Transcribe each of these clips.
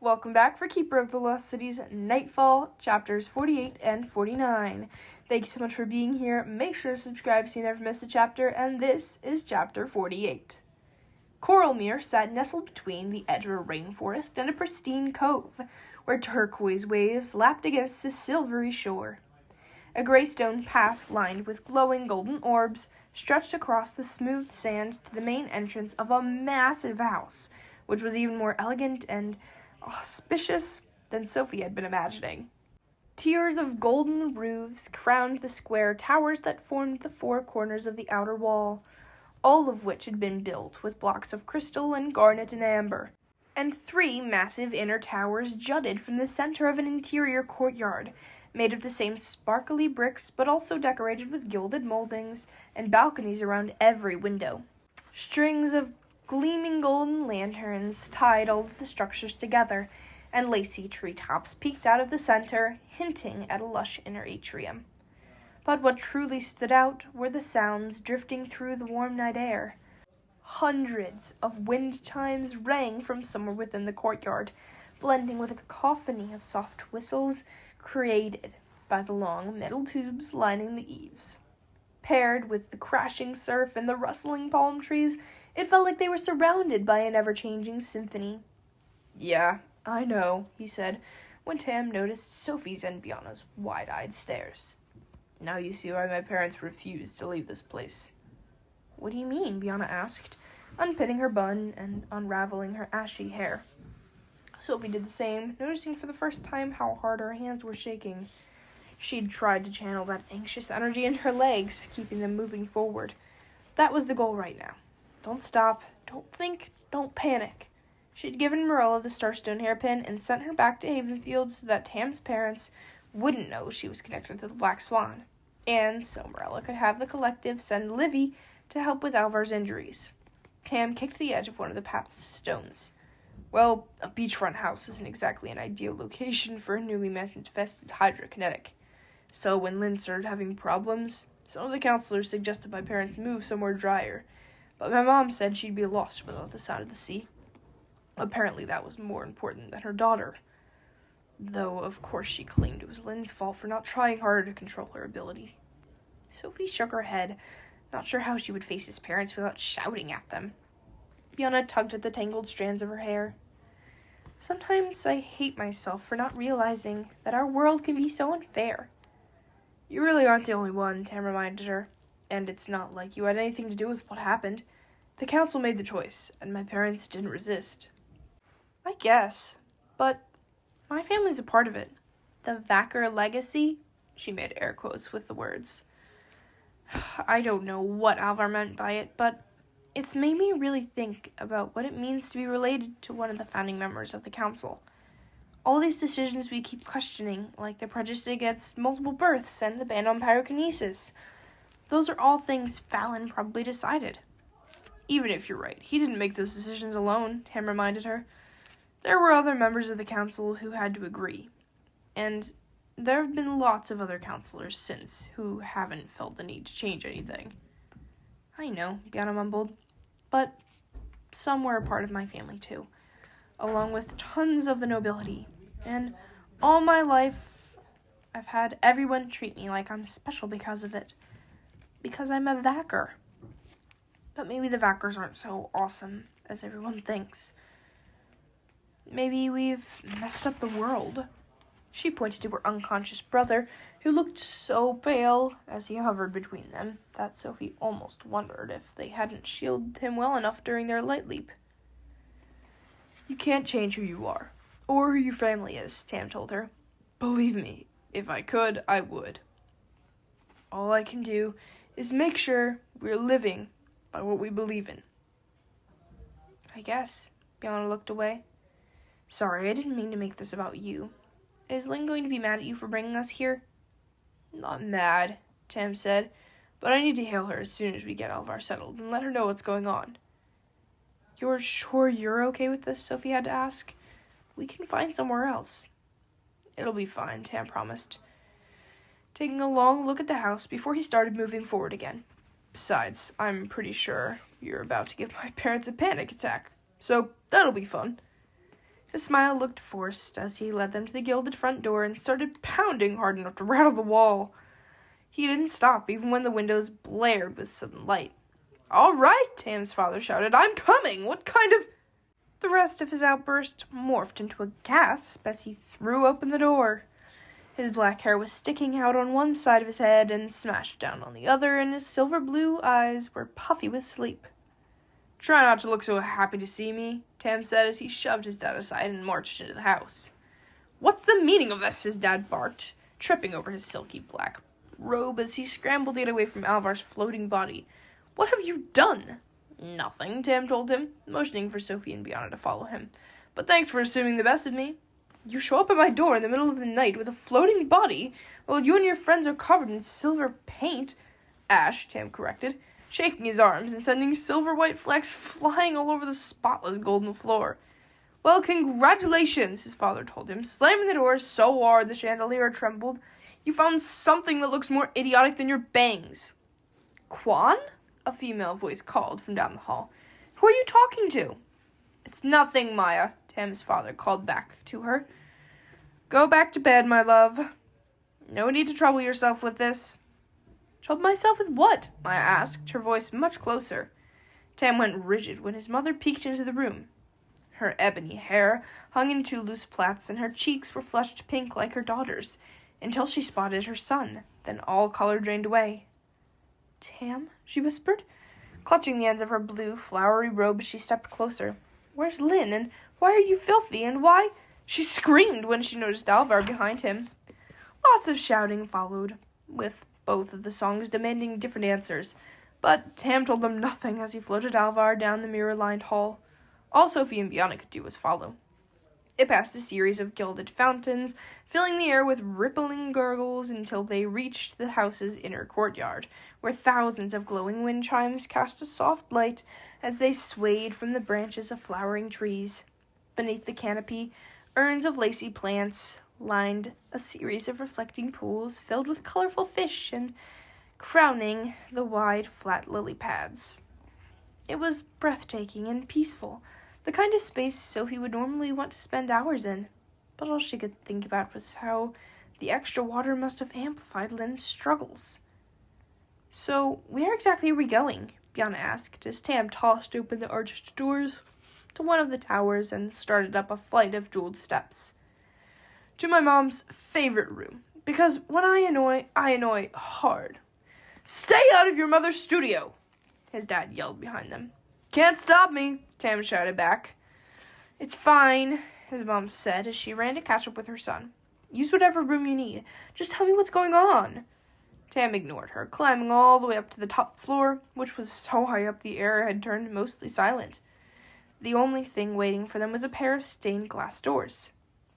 Welcome back for Keeper of the Lost Cities Nightfall, chapters 48 and 49. Thank you so much for being here. Make sure to subscribe so you never miss a chapter, and this is chapter 48. Coral Mir sat nestled between the edge of a rainforest and a pristine cove, where turquoise waves lapped against the silvery shore. A gray stone path lined with glowing golden orbs stretched across the smooth sand to the main entrance of a massive house, which was even more elegant and auspicious than Sophie had been imagining. Tiers of golden roofs crowned the square towers that formed the four corners of the outer wall, all of which had been built with blocks of crystal and garnet and amber, and three massive inner towers jutted from the center of an interior courtyard, made of the same sparkly bricks but also decorated with gilded moldings and balconies around every window. Strings of gleaming golden lanterns tied all of the structures together, and lacy treetops peeked out of the center, hinting at a lush inner atrium. But what truly stood out were the sounds drifting through the warm night air. Hundreds of wind chimes rang from somewhere within the courtyard, blending with a cacophony of soft whistles created by the long metal tubes lining the eaves. Paired with the crashing surf and the rustling palm trees, it felt like they were surrounded by an ever-changing symphony. "Yeah, I know," he said, when Tam noticed Sophie's and Bianna's wide-eyed stares. "Now you see why my parents refused to leave this place." "What do you mean?" Bianna asked, unpinning her bun and unraveling her ashy hair. Sophie did the same, noticing for the first time how hard her hands were shaking. She'd tried to channel that anxious energy into her legs, keeping them moving forward. That was the goal right now. Don't stop, don't think, don't panic. She'd given Marilla the Starstone hairpin and sent her back to Havenfield so that Tam's parents wouldn't know she was connected to the Black Swan, and so Marilla could have the collective send Livy to help with Alvar's injuries. Tam kicked the edge of one of the path's stones. Well, a beachfront house isn't exactly an ideal location for a newly manifested hydrokinetic. So when Lynn started having problems, some of the counselors suggested my parents move somewhere drier, but my mom said she'd be lost without the sound of the sea. Apparently that was more important than her daughter. Though, of course, she claimed it was Lynn's fault for not trying harder to control her ability. Sophie shook her head, not sure how she would face his parents without shouting at them. Bianna tugged at the tangled strands of her hair. "Sometimes I hate myself for not realizing that our world can be so unfair." "You really aren't the only one," Tam reminded her. "And it's not like you had anything to do with what happened. The council made the choice, and my parents didn't resist." "I guess. But my family's a part of it. The Vacker legacy?" She made air quotes with the words. I don't know what Alvar meant by it, but it's made me really think about what it means to be related to one of the founding members of the council. All these decisions we keep questioning, like the prejudice against multiple births and the ban on pyrokinesis, those are all things Fallon probably decided. "Even if you're right, he didn't make those decisions alone," Tam reminded her. "There were other members of the council who had to agree. And there have been lots of other counselors since who haven't felt the need to change anything." "I know," Bianna mumbled, "but some were a part of my family too, along with tons of the nobility. And all my life, I've had everyone treat me like I'm special because of it. Because I'm a Vacker. But maybe the Vackers aren't so awesome as everyone thinks. Maybe we've messed up the world." She pointed to her unconscious brother, who looked so pale as he hovered between them that Sophie almost wondered if they hadn't shielded him well enough during their light leap. "You can't change who you are, or who your family is," Tam told her. "Believe me, if I could, I would. All I can do is make sure we're living by what we believe in." "I guess." Bianna looked away. "Sorry, I didn't mean to make this about you. Is Lynn going to be mad at you for bringing us here?" "Not mad," Tam said, "but I need to hail her as soon as we get Alvar settled and let her know what's going on." "You're sure you're okay with this?" Sophie had to ask. "We can find somewhere else." "It'll be fine," Tam promised. taking a long look at the house before he started moving forward again. Besides, I'm pretty sure you're about to give my parents a panic attack, so that'll be fun. His smile looked forced as he led them to the gilded front door and started pounding hard enough to rattle the wall. He didn't stop even when the windows blared with sudden light. "All right," Tam's father shouted. "I'm coming! What kind of—" The rest of his outburst morphed into a gasp as he threw open the door. His black hair was sticking out on one side of his head and smashed down on the other, and his silver blue eyes were puffy with sleep. "Try not to look so happy to see me," Tam said as he shoved his dad aside and marched into the house. "What's the meaning of this?" his dad barked, tripping over his silky black robe as he scrambled to get away from Alvar's floating body. "What have you done?" "Nothing," Tam told him, motioning for Sophie and Bianca to follow him. "But thanks for assuming the best of me." "You show up at my door in the middle of the night with a floating body, while you and your friends are covered in silver paint," Ash, Tam corrected, shaking his arms and sending silver-white flecks flying all over the spotless golden floor. "Well, congratulations," his father told him, slamming the door so hard the chandelier trembled. "You found something that looks more idiotic than your bangs." "Quan?" a female voice called from down the hall. "Who are you talking to?" "It's nothing, Maya," Tam's father called back to her. "Go back to bed, my love. No need to trouble yourself with this." "Trouble myself with what?" Maya asked, her voice much closer. Tam went rigid when his mother peeked into the room. Her ebony hair hung in two loose plaits, and her cheeks were flushed pink like her daughter's, until she spotted her son. Then all color drained away. "Tam?" she whispered, clutching the ends of her blue, flowery robe as she stepped closer. "Where's Lynn, and why are you filthy, and why—" She screamed when she noticed Alvar behind him. Lots of shouting followed, with both of the songs demanding different answers, but Tam told them nothing as he floated Alvar down the mirror-lined hall. All Sophie and Bianca could do was follow. It passed a series of gilded fountains, filling the air with rippling gurgles until they reached the house's inner courtyard, where thousands of glowing wind chimes cast a soft light as they swayed from the branches of flowering trees. Beneath the canopy, urns of lacy plants lined a series of reflecting pools filled with colorful fish and crowning the wide, flat lily pads. It was breathtaking and peaceful, the kind of space Sophie would normally want to spend hours in, but all she could think about was how the extra water must have amplified Lynn's struggles. "So, where exactly are we going?" Bianca asked as Tam tossed open the arched doors to one of the towers and started up a flight of jeweled steps. "To my mom's favorite room, because when I annoy hard." "Stay out of your mother's studio!" his dad yelled behind them. "Can't stop me," Tam shouted back. "It's fine," his mom said as she ran to catch up with her son. "Use whatever room you need. Just tell me what's going on." Tam ignored her, climbing all the way up to the top floor, which was so high up the air had turned mostly silent. The only thing waiting for them was a pair of stained glass doors.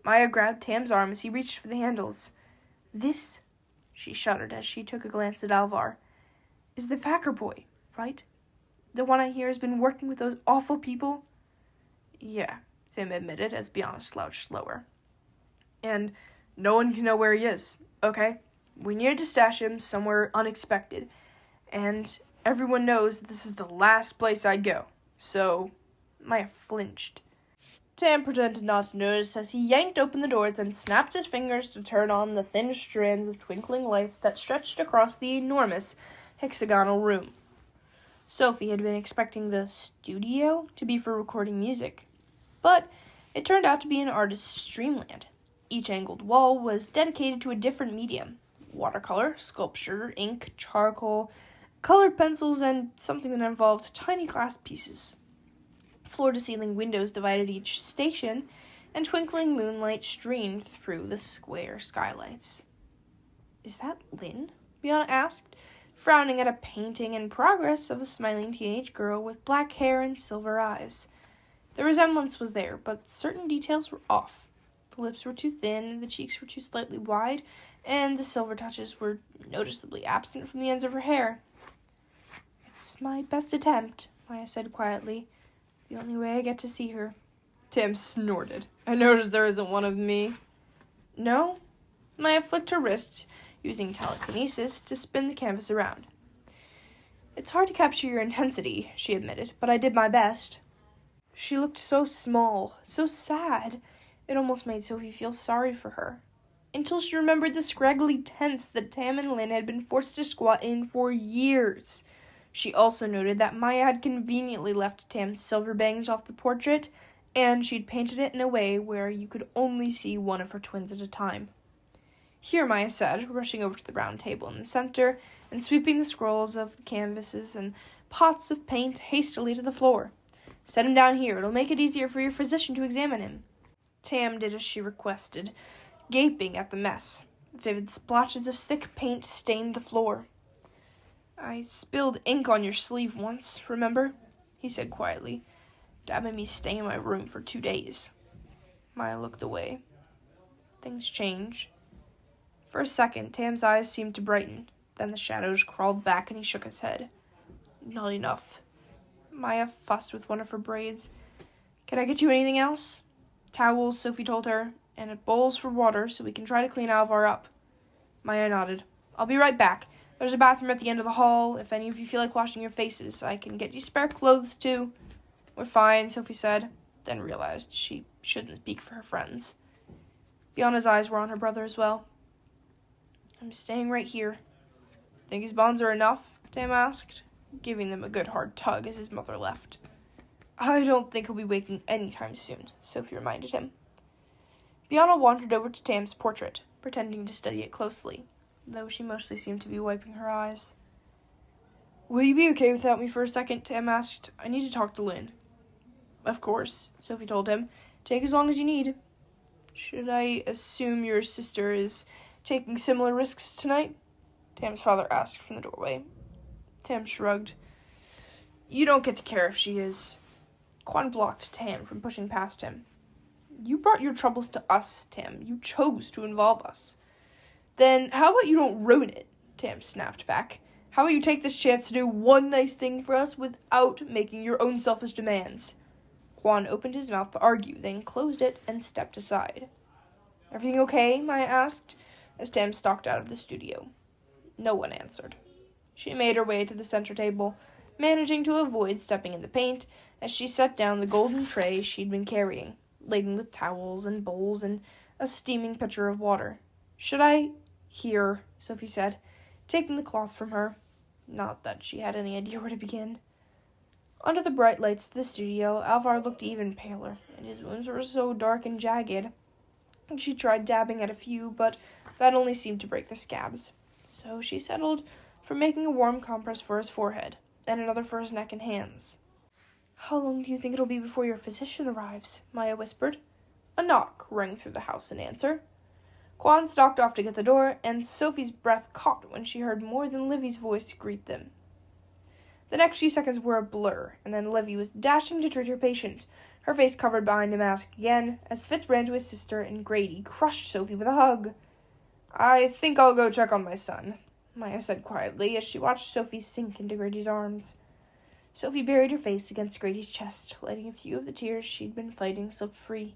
Maya grabbed Tam's arm as he reached for the handles. "This," she shuddered as she took a glance at Alvar, "is the Thacker boy, right? The one I hear has been working with those awful people?" "Yeah," Sam admitted as Bianca slouched lower. "And no one can know where he is, okay? We needed to stash him somewhere unexpected, and everyone knows this is the last place I'd go, so—" Maya flinched. Tam pretended not to notice as he yanked open the doors and snapped his fingers to turn on the thin strands of twinkling lights that stretched across the enormous hexagonal room. Sophie had been expecting the studio to be for recording music, but it turned out to be an artist's dreamland. Each angled wall was dedicated to a different medium: watercolor, sculpture, ink, charcoal, colored pencils, and something that involved tiny glass pieces. Floor-to-ceiling windows divided each station, and twinkling moonlight streamed through the square skylights. "Is that Lynn?" Bianca asked, frowning at a painting in progress of a smiling teenage girl with black hair and silver eyes. The resemblance was there, but certain details were off. The lips were too thin, the cheeks were too slightly wide, and the silver touches were noticeably absent from the ends of her hair. "It's my best attempt," Maya said quietly. "The only way I get to see her." Tam snorted. "I noticed there isn't one of me." "No?" Maya flicked her wrist, using telekinesis to spin the canvas around. "It's hard to capture your intensity," she admitted, "but I did my best." She looked so small, so sad. It almost made Sophie feel sorry for her. Until she remembered the scraggly tents that Tam and Lynn had been forced to squat in for years. She also noted that Maya had conveniently left Tam's silver bangs off the portrait, and she'd painted it in a way where you could only see one of her twins at a time. "Here," Maya said, rushing over to the round table in the center and sweeping the scrolls of the canvases and pots of paint hastily to the floor. "Set him down here. It'll make it easier for your physician to examine him." Tam did as she requested, gaping at the mess. Vivid splotches of thick paint stained the floor. "I spilled ink on your sleeve once, remember?" he said quietly. "Dad made me stay in my room for 2 days. Maya looked away. Things change. For a second, Tam's eyes seemed to brighten. Then the shadows crawled back and he shook his head. "Not enough." Maya fussed with one of her braids. "Can I get you anything else?" "Towels," Sophie told her, "and bowls for water so we can try to clean Alvar up." Maya nodded. "I'll be right back. There's a bathroom at the end of the hall. If any of you feel like washing your faces, I can get you spare clothes too." "We're fine," Sophie said, then realized she shouldn't speak for her friends. Bianna's eyes were on her brother as well. "I'm staying right here." "Think his bonds are enough?" Tam asked, giving them a good hard tug as his mother left. "I don't think he'll be waking anytime soon," Sophie reminded him. Bianna wandered over to Tam's portrait, pretending to study it closely, though she mostly seemed to be wiping her eyes. "Will you be okay without me for a second?" Tam asked. "I need to talk to Lynn." "Of course," Sophie told him. "Take as long as you need." "Should I assume your sister is taking similar risks tonight?" Tam's father asked from the doorway. Tam shrugged. "You don't get to care if she is." Quan blocked Tam from pushing past him. "You brought your troubles to us, Tam. You chose to involve us." "Then how about you don't ruin it?" Tam snapped back. "How about you take this chance to do one nice thing for us without making your own selfish demands?" Quan opened his mouth to argue, then closed it and stepped aside. "Everything okay?" Maya asked, as Tam stalked out of the studio. No one answered. She made her way to the center table, managing to avoid stepping in the paint as she set down the golden tray she'd been carrying, laden with towels and bowls and a steaming pitcher of water. "Should I—" "Here," Sophie said, taking the cloth from her. Not that she had any idea where to begin. Under the bright lights of the studio, Alvar looked even paler, and his wounds were so dark and jagged. She tried dabbing at a few, but that only seemed to break the scabs. So she settled for making a warm compress for his forehead, and another for his neck and hands. "How long do you think it'll be before your physician arrives?" Maya whispered. A knock rang through the house in answer. Quan stalked off to get the door, and Sophie's breath caught when she heard more than Livy's voice greet them. The next few seconds were a blur, and then Livy was dashing to treat her patient, her face covered behind a mask again, as Fitz ran to his sister and Grady crushed Sophie with a hug. "I think I'll go check on my son," Maya said quietly as she watched Sophie sink into Grady's arms. Sophie buried her face against Grady's chest, letting a few of the tears she'd been fighting slip free.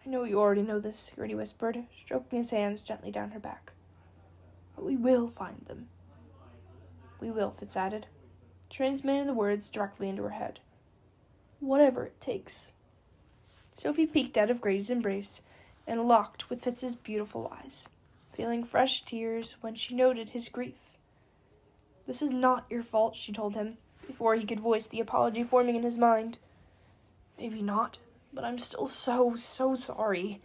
"I know you already know this," Grady whispered, stroking his hands gently down her back. "But we will find them." "We will," Fitz added, transmitting the words directly into her head. "Whatever it takes." Sophie peeked out of Grady's embrace and locked with Fitz's beautiful eyes, feeling fresh tears when she noted his grief. "This is not your fault," she told him, before he could voice the apology forming in his mind. "Maybe not, but I'm still so sorry."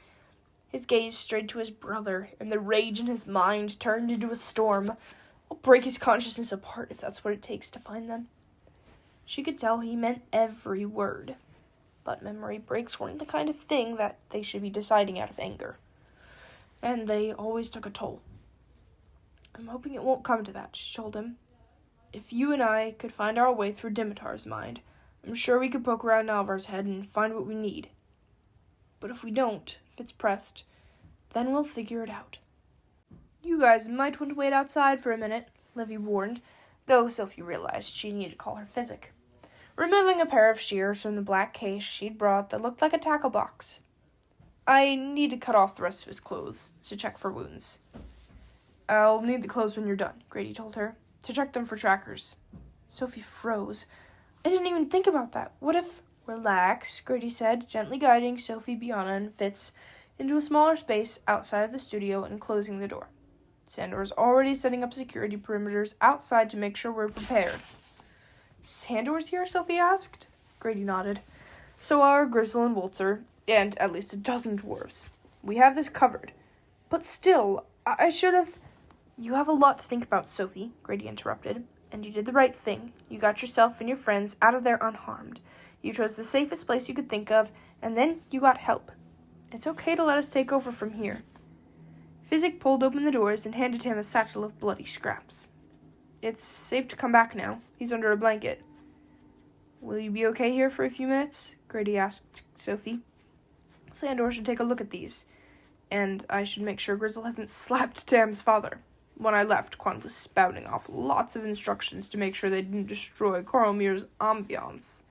His gaze strayed to his brother, and the rage in his mind turned into a storm. "I'll break his consciousness apart if that's what it takes to find them." She could tell he meant every word, but memory breaks weren't the kind of thing that they should be deciding out of anger, and they always took a toll. "I'm hoping it won't come to that," she told him. "If you and I could find our way through Dimitar's mind, I'm sure we could poke around Alvar's head and find what we need. But if we don't," Fitz pressed, "then we'll figure it out." "You guys might want to wait outside for a minute," Livy warned, though Sophie realized she needed to call her physic, removing a pair of shears from the black case she'd brought that looked like a tackle box. "I need to cut off the rest of his clothes to check for wounds." I'll need the clothes when you're done, Grady told her, to check them for trackers. Sophie froze. I didn't even think about that. What if... Relax, Grady said, gently guiding Sophie, Bianna, and Fitz into a smaller space outside of the studio and closing the door. Sandor's already setting up security perimeters outside to make sure we're prepared. Sandor's here? Sophie asked. Grady nodded. So are Grizzle and Walter, and at least a dozen dwarves. We have this covered. But still, I should have... You have a lot to think about, Sophie, Grady interrupted. And you did the right thing. You got yourself and your friends out of there unharmed. You chose the safest place you could think of, and then you got help. It's okay to let us take over from here. Physic pulled open the doors and handed him a satchel of bloody scraps. It's safe to come back now. He's under a blanket. Will you be okay here for a few minutes? Grady asked Sophie. Sandor should take a look at these, and I should make sure Grizzle hasn't slapped Tam's father. When I left, Quan was spouting off lots of instructions to make sure they didn't destroy Coral Mir's ambiance.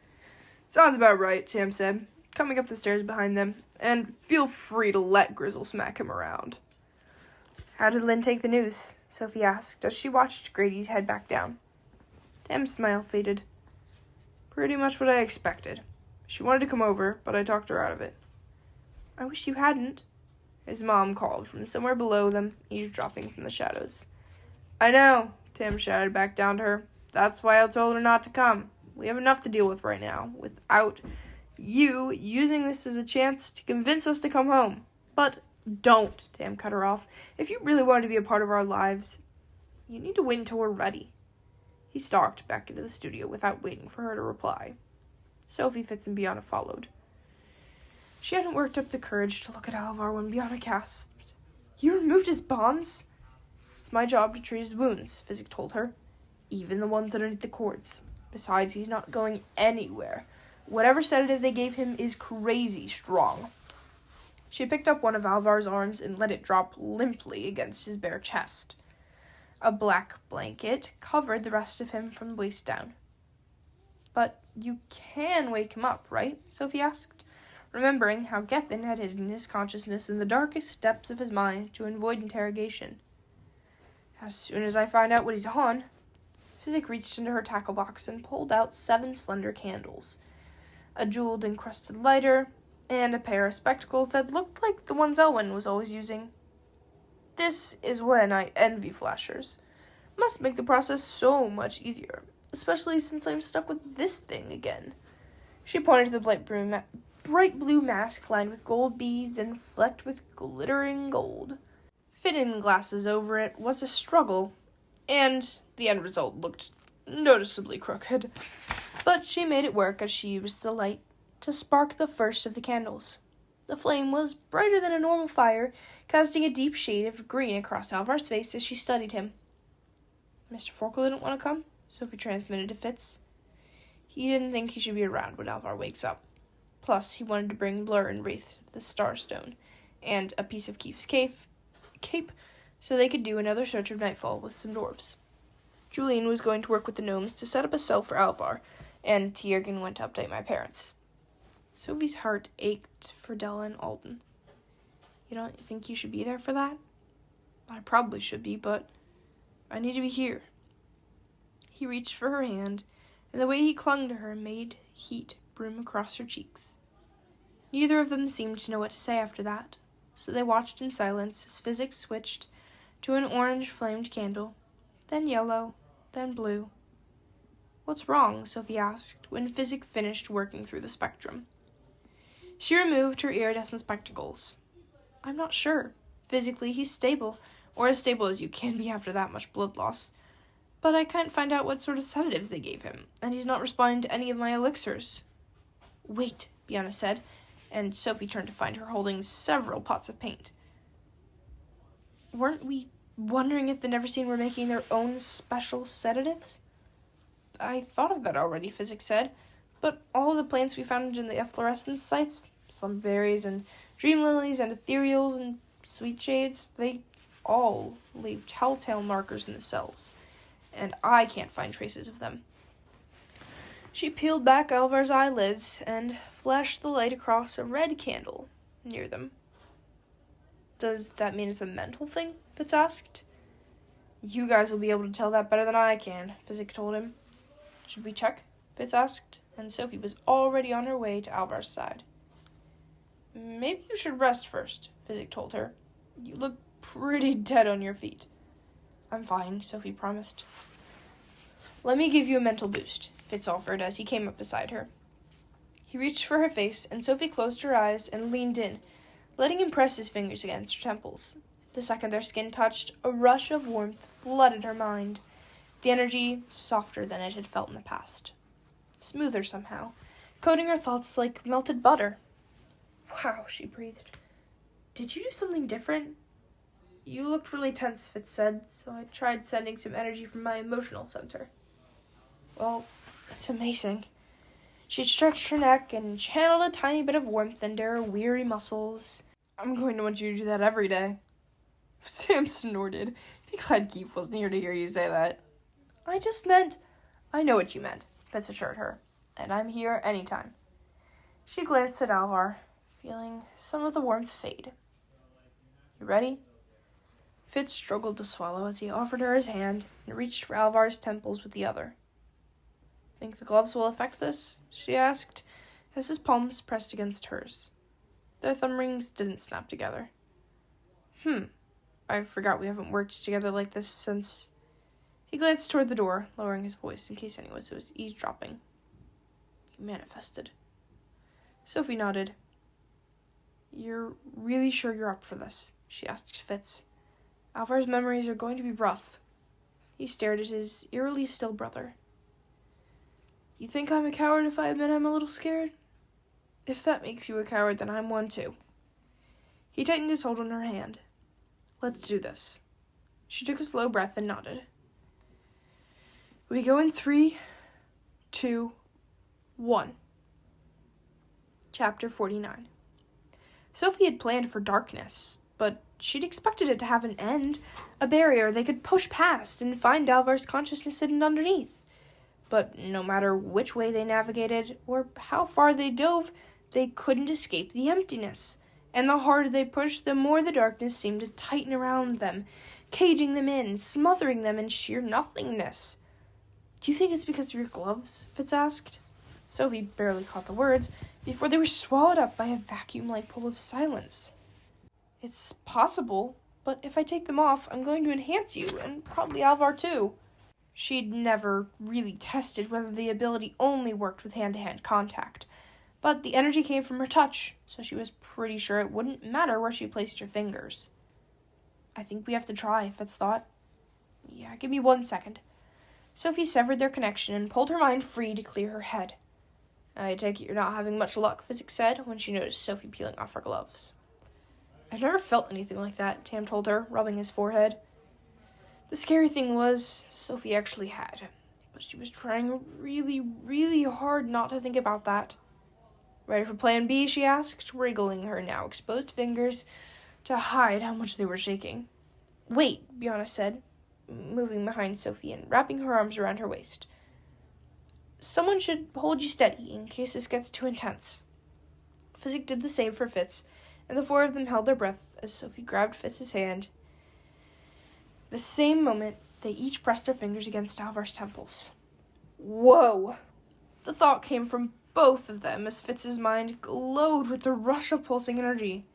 Sounds about right, Tam said, coming up the stairs behind them, and feel free to let Grizzle smack him around. How did Lynn take the news? Sophie asked as she watched Grady head back down. Tam's smile faded. Pretty much what I expected. She wanted to come over, but I talked her out of it. I wish you hadn't. His mom called from somewhere below them, eavesdropping from the shadows. I know, Tam shouted back down to her. That's why I told her not to come. We have enough to deal with right now, without you using this as a chance to convince us to come home. But don't, Tam cut her off. If you really want to be a part of our lives, you need to wait until we're ready. He stalked back into the studio without waiting for her to reply. Sophie, Fitz, and Bianna followed. She hadn't worked up the courage to look at Alvar when Bianna gasped. You removed his bonds? It's my job to treat his wounds, Physic told her. Even the ones underneath the cords. Besides, he's not going anywhere. Whatever sedative they gave him is crazy strong. She picked up one of Alvar's arms and let it drop limply against his bare chest. A black blanket covered the rest of him from the waist down. But you can wake him up, right? Sophie asked, remembering how Gethin had hidden his consciousness in the darkest depths of his mind to avoid interrogation. As soon as I find out what he's on. Physic reached into her tackle box and pulled out 7 slender candles, a jeweled encrusted lighter, and a pair of spectacles that looked like the ones Elwyn was always using. This is when I envy flashers. Must make the process so much easier, especially since I'm stuck with this thing again. She pointed to the bright blue mask lined with gold beads and flecked with glittering gold. Fitting glasses over it was a struggle, and the end result looked noticeably crooked. But she made it work as she used the light to spark the first of the candles. The flame was brighter than a normal fire, casting a deep shade of green across Alvar's face as she studied him. Mr. Forkle didn't want to come, Sophie transmitted to Fitz. He didn't think he should be around when Alvar wakes up. Plus, he wanted to bring Blur and Wraith the Starstone, and a piece of Keefe's cape, so they could do another search of Nightfall with some dwarves. Julian was going to work with the gnomes to set up a cell for Alvar, and Tiergan went to update my parents. Sophie's heart ached for Della and Alden. You don't think you should be there for that? I probably should be, but I need to be here. He reached for her hand, and the way he clung to her made heat brim across her cheeks. Neither of them seemed to know what to say after that, so they watched in silence as Physic switched to an orange-flamed candle, then yellow, then blue. What's wrong? Sophie asked when Physic finished working through the spectrum. She removed her iridescent spectacles. I'm not sure. Physically, he's stable, or as stable as you can be after that much blood loss. But I can't find out what sort of sedatives they gave him, and he's not responding to any of my elixirs. Wait, Bianna said, and Sophie turned to find her holding several pots of paint. Weren't we wondering if the Neverseen were making their own special sedatives? I thought of that already, Physic said, but all the plants we found in the efflorescence sites, some berries and dream lilies and ethereals and sweet shades, they all leave telltale markers in the cells, and I can't find traces of them. She peeled back Alvar's eyelids and flashed the light across a red candle near them. Does that mean it's a mental thing? Fitz asked. You guys will be able to tell that better than I can, Physic told him. Should we check? Fitz asked, and Sophie was already on her way to Alvar's side. Maybe you should rest first, Physic told her. You look pretty dead on your feet. I'm fine, Sophie promised. Let me give you a mental boost, Fitz offered as he came up beside her. He reached for her face, and Sophie closed her eyes and leaned in, letting him press his fingers against her temples. The second their skin touched, a rush of warmth flooded her mind, the energy softer than it had felt in the past. Smoother somehow, coating her thoughts like melted butter. Wow, she breathed. Did you do something different? You looked really tense, Fitz said, so I tried sending some energy from my emotional center. Well, it's amazing. She stretched her neck and channeled a tiny bit of warmth into her weary muscles. I'm going to want you to do that every day. Sam snorted. Be glad Keith wasn't here to hear you say that. I know what you meant, Fitz assured her, and I'm here anytime. She glanced at Alvar, feeling some of the warmth fade. You ready? Fitz struggled to swallow as he offered her his hand and reached for Alvar's temples with the other. Think the gloves will affect this? She asked, as his palms pressed against hers. Their thumb rings didn't snap together. I forgot we haven't worked together like this since... He glanced toward the door, lowering his voice in case anyone was eavesdropping. He manifested. Sophie nodded. You're really sure you're up for this? She asked Fitz. Alvar's memories are going to be rough. He stared at his eerily still brother. You think I'm a coward if I admit I'm a little scared? If that makes you a coward, then I'm one too. He tightened his hold on her hand. Let's do this. She took a slow breath and nodded. We go in 3, 2, 1. Chapter 49. Sophie had planned for darkness, but she'd expected it to have an end, a barrier they could push past and find Alvar's consciousness hidden underneath. But no matter which way they navigated or how far they dove, they couldn't escape the emptiness. And the harder they pushed, the more the darkness seemed to tighten around them, caging them in, smothering them in sheer nothingness. Do you think it's because of your gloves? Fitz asked. Sophie barely caught the words before they were swallowed up by a vacuum-like pull of silence. It's possible, but if I take them off, I'm going to enhance you, and probably Alvar too. She'd never really tested whether the ability only worked with hand-to-hand contact, but the energy came from her touch, so she was pretty sure it wouldn't matter where she placed her fingers. I think we have to try, Fitz thought. Yeah, give me 1 second. Sophie severed their connection and pulled her mind free to clear her head. I take it you're not having much luck, Physic said when she noticed Sophie peeling off her gloves. I've never felt anything like that, Tam told her, rubbing his forehead. The scary thing was, Sophie actually had, but she was trying really, really hard not to think about that. Ready for plan B, she asked, wriggling her now exposed fingers to hide how much they were shaking. Wait, Biana said, moving behind Sophie and wrapping her arms around her waist. Someone should hold you steady in case this gets too intense. Physic did the same for Fitz, and the four of them held their breath as Sophie grabbed Fitz's hand. The same moment, they each pressed their fingers against Alvar's temples. Whoa! The thought came from both of them as Fitz's mind glowed with the rush of pulsing energy.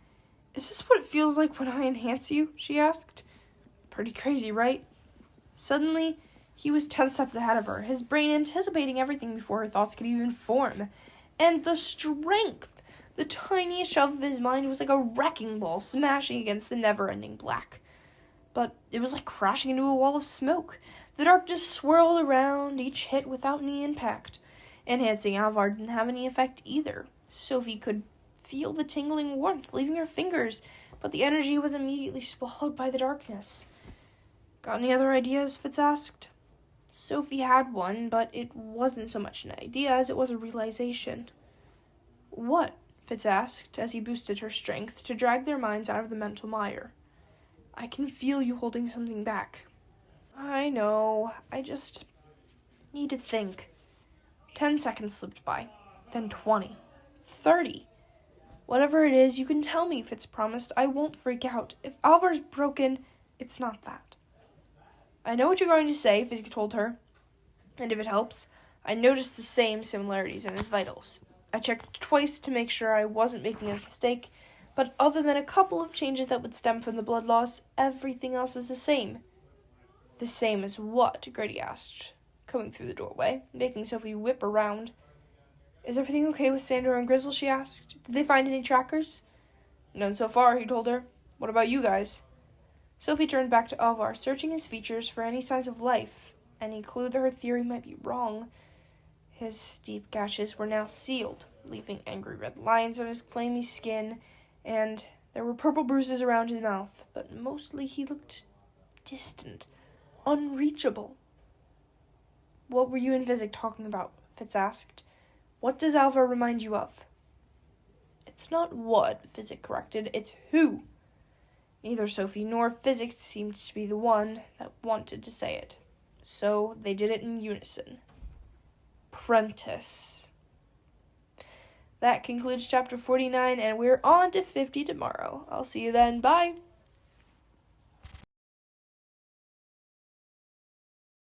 Is this what it feels like when I enhance you? She asked. Pretty crazy, right? Suddenly, he was 10 steps ahead of her, his brain anticipating everything before her thoughts could even form. And the strength! The tiniest shove of his mind was like a wrecking ball smashing against the never-ending black. But it was like crashing into a wall of smoke. The darkness swirled around, each hit without any impact. Enhancing Alvar didn't have any effect either. Sophie could feel the tingling warmth leaving her fingers, but the energy was immediately swallowed by the darkness. Got any other ideas? Fitz asked. Sophie had one, but it wasn't so much an idea as it was a realization. What? Fitz asked as he boosted her strength to drag their minds out of the mental mire. I can feel you holding something back. I know. I just need to think. 10 seconds slipped by, then 20, 30. Whatever it is, you can tell me, Fitz promised. I won't freak out. If Alvar's broken, it's not that. I know what you're going to say, Fizzy told her. And if it helps, I noticed the same similarities in his vitals. I checked twice to make sure I wasn't making a mistake, but other than a couple of changes that would stem from the blood loss, everything else is the same. The same as what? Grady asked, coming through the doorway, making Sophie whip around. Is everything okay with Sandra and Grizzle? She asked. Did they find any trackers? None so far, he told her. What about you guys? Sophie turned back to Alvar, searching his features for any signs of life, any clue that her theory might be wrong. His deep gashes were now sealed, leaving angry red lines on his clammy skin, and there were purple bruises around his mouth, but mostly he looked distant, unreachable. What were you and Physic talking about? Fitz asked. What does Alvar remind you of? It's not what, Physic corrected, it's who. Neither Sophie nor Physic seemed to be the one that wanted to say it, so they did it in unison. Prentice. That concludes chapter 49, and we're on to 50 tomorrow. I'll see you then. Bye!